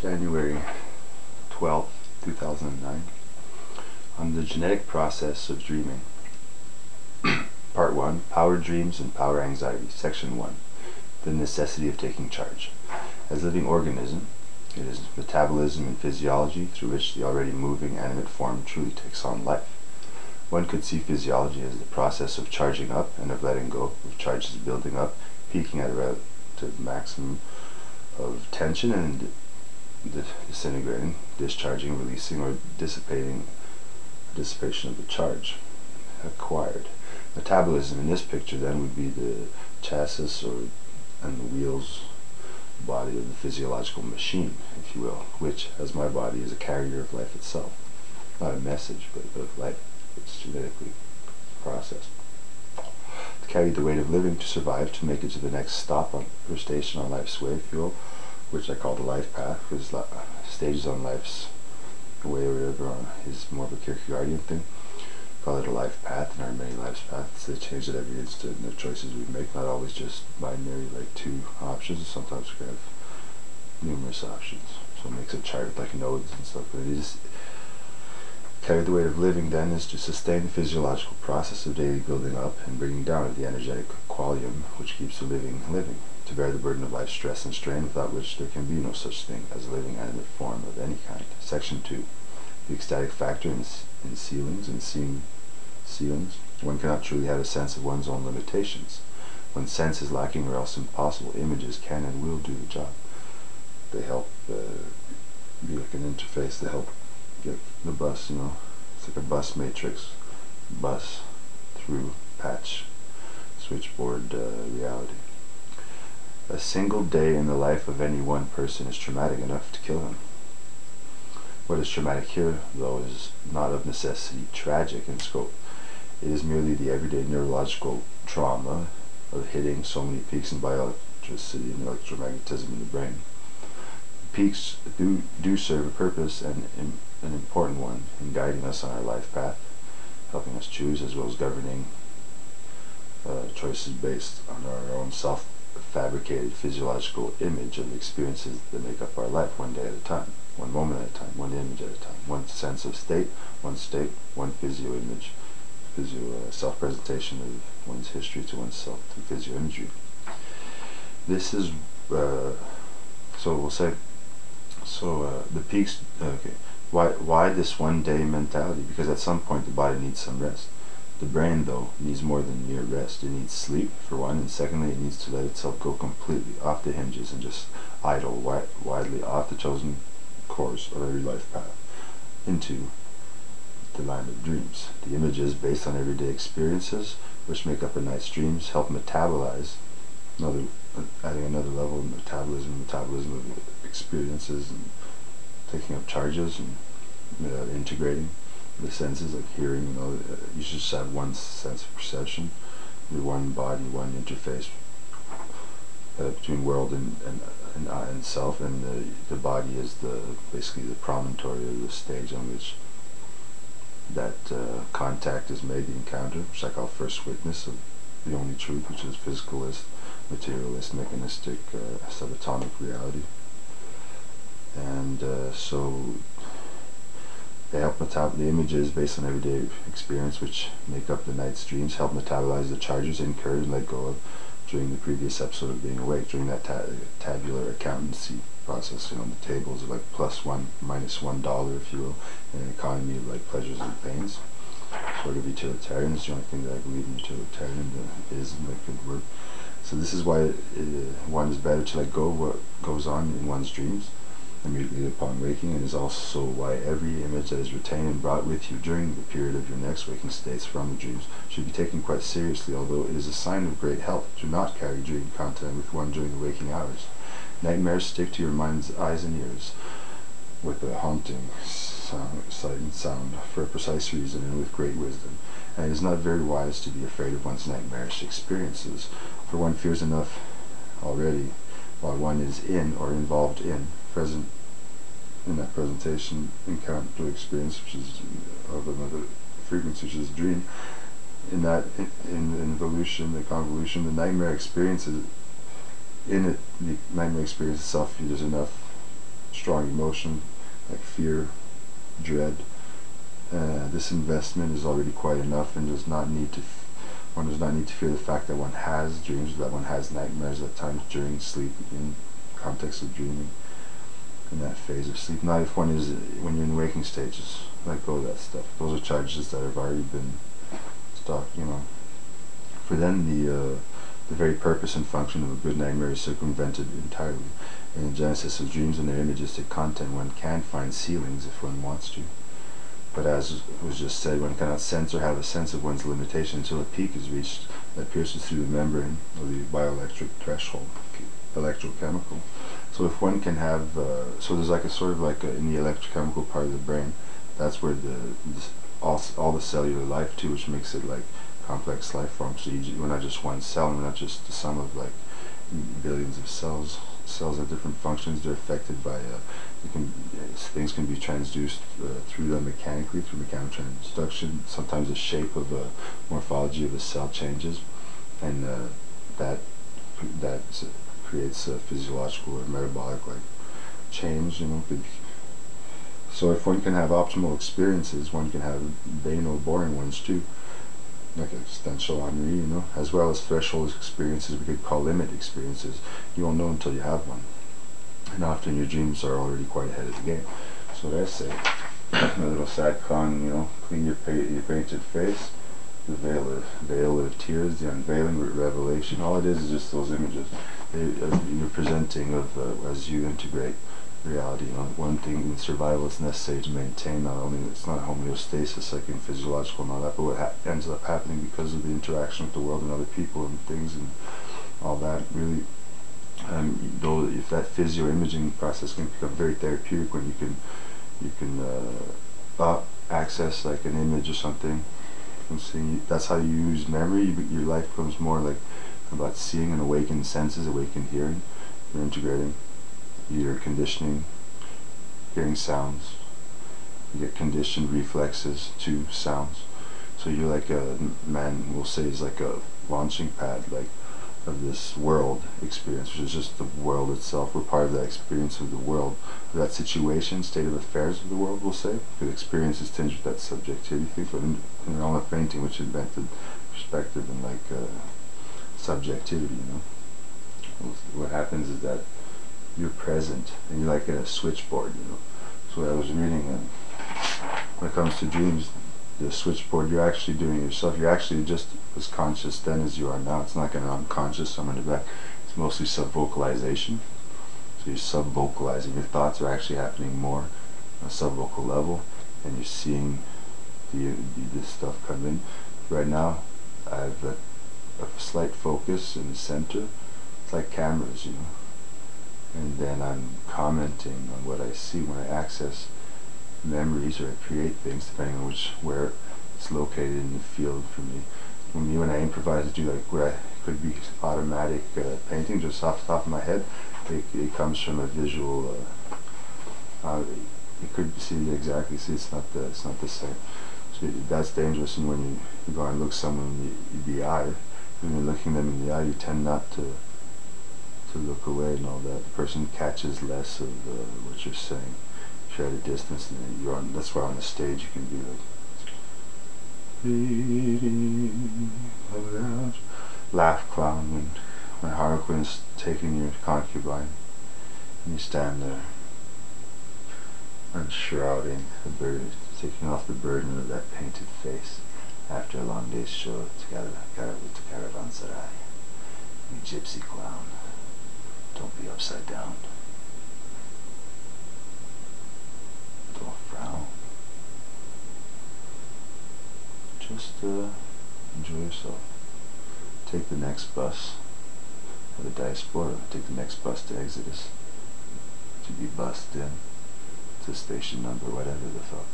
January 12th, 2009, on the genetic process of dreaming. Part 1, Power Dreams and Power Anxiety, Section 1, The Necessity of Taking Charge. As a living organism, it is metabolism and physiology through which the already moving animate form truly takes on life. One could see physiology as the process of charging up and of letting go, of charges building up, peaking at a relative maximum of tension and disintegrating, discharging, releasing, or dissipation of the charge acquired. Metabolism in this picture then would be the chassis and the wheels body of the physiological machine, if you will, which, as my body, is a carrier of life itself. Not a message, but of life. It's genetically processed. To carry the weight of living, to survive, to make it to the next stop or station on life's way, if you will, which I call the life path, because stages on life's way or whatever is more of a Kierkegaardian thing. Call it a life path, and there are many life paths. They change at every instant in the choices we make, not always just binary, like two options. Sometimes we have numerous options. So it makes a chart with like nodes and stuff. But it is carry the weight of living then is to sustain the physiological process of daily building up and bringing down of the energetic qualium which keeps the living living, to bear the burden of life's stress and strain, without which there can be no such thing as a living animate form of any kind. Section 2. The ecstatic factor in ceilings and seeing ceilings. One cannot truly have a sense of one's own limitations. When sense is lacking or else impossible, images can and will do the job. They help be like an interface to help get the bus, it's like a bus matrix, bus through patch, switchboard reality. A single day in the life of any one person is traumatic enough to kill him. What is traumatic here, though, is not of necessity tragic in scope. It is merely the everyday neurological trauma of hitting so many peaks in bioelectricity and electromagnetism in the brain. Peaks do serve a purpose, and an important one, in guiding us on our life path, helping us choose, as well as governing choices based on our own self-fabricated physiological image of experiences that make up our life, one day at a time, one moment at a time, one image at a time, one sense of state, one physio-image, self-presentation of one's history to oneself, to physio-imagery. This is, so we'll say, the peaks, okay, why this one day mentality? Because at some point the body needs some rest. The brain, though, needs more than mere rest. It needs sleep, for one, and secondly, it needs to let itself go completely off the hinges and just idle widely off the chosen course of every life path into the land of dreams. The images, based on everyday experiences, which make up a night's dreams, help metabolize, adding another level of metabolism of experiences, and taking up charges, and integrating the senses, like hearing. You should just have one sense of perception, the one body, one interface between world and self, and the body is basically the promontory, or the stage on which that contact is made, the encounter, which I call first witness of the only truth, which is physicalist, materialist, mechanistic, subatomic reality. And so they help the images based on everyday experience, which make up the night's dreams, help metabolize the charges incurred and let go of during the previous episode of being awake, during that tabular accountancy process. The tables are like +1, -$1, if you will, in an economy of like pleasures and pains. Sort of utilitarian is the only thing that I believe in utilitarian is, and that could work. So this is why one is better to let go of what goes on in one's dreams immediately upon waking, and is also why every image that is retained and brought with you during the period of your next waking states from the dreams should be taken quite seriously, although it is a sign of great health to not carry dream content with one during the waking hours. Nightmares stick to your mind's eyes and ears with a haunting sight and sound, for a precise reason and with great wisdom, and it is not very wise to be afraid of one's nightmarish experiences, for one fears enough already while one is in or involved in present in that presentation, encounter, experience, which is of another frequency, which is dream. In that involution, the convolution, the nightmare experience is in it. The nightmare experience itself, there's enough strong emotion like fear, dread. This investment is already quite enough, and does not need to. One does not need to fear the fact that one has dreams, that one has nightmares at times during sleep, in context of dreaming, in that phase of sleep. Not if one is when you're in waking stages. Let go of that stuff. Those are charges that have already been stocked. For then the very purpose and function of a good nightmare is circumvented entirely. In the genesis of dreams and their imagistic content, one can find ceilings if one wants to. But as was just said, one cannot sense or have a sense of one's limitation until a peak is reached that pierces through the membrane of the bioelectric threshold, electrochemical. So if one can have, so there's like a sort of like in the electrochemical part of the brain, that's where all the cellular life too, which makes it like complex life forms. So we're not just one cell, and we're not just the sum of like billions of cells. Cells have different functions. They're affected by things can be transduced through them mechanically, through mechanical transduction. Sometimes the shape of a morphology of a cell changes, and that creates a physiological or metabolic like change. So if one can have optimal experiences, one can have banal, boring ones too, like existential ennui, as well as threshold experiences we could call limit experiences. You won't know until you have one. And often your dreams are already quite ahead of the game. So what I say, a little sad clown, clean your painted face, the veil of tears, the unveiling revelation. All it is just those images you're presenting of as you integrate reality. One thing in survival is necessary to maintain not only it's not homeostasis like in physiological and all that, but what ends up happening because of the interaction with the world and other people and things and all that. Really, though if that physio imaging process can become very therapeutic when you can access like an image or something and seeing. That's how you use memory. Your life becomes more like about seeing and awakened senses, awakened hearing. You're integrating. You're conditioning, hearing sounds. You get conditioned reflexes to sounds. So you're like a man will say is like a launching pad, like of this world experience, which is just the world itself. We're part of that experience of the world, of that situation, state of affairs of the world, we'll say. Because experience is tinged with that subjectivity. But in all of painting, which invented perspective and like subjectivity, what happens is that you're present, and you're like at a switchboard, So what I was reading, when it comes to dreams, the switchboard, you're actually doing it yourself. You're actually just as conscious then as you are now. It's not going to unconscious somewhere in the back. It's mostly sub-vocalization. So you're sub-vocalizing. Your thoughts are actually happening more on a sub-vocal level, and you're seeing this stuff come in. Right now, I have a slight focus in the center. It's like cameras, And then I'm commenting on what I see when I access memories or I create things, depending on where it's located in the field for me. When I improvise, I do like what I could be automatic painting just off the top of my head. It comes from a visual. You could see exactly. See, it's not the same. So that's dangerous. And when you go and look someone in the eye, when you're looking them in the eye, you tend not to look away and all that. The person catches less of what you're saying. If you're at a distance, and that's why on the stage you can be like laugh clown when Harlequin's taking your concubine, and you stand there unshrouding the bird, taking off the burden of that painted face after a long day's show to Caravanserai. You gypsy clown. Don't be upside down. Don't frown. Just enjoy yourself. Take the next bus for the diaspora. Take the next bus to Exegesis. To be bussed in to station number whatever the fuck.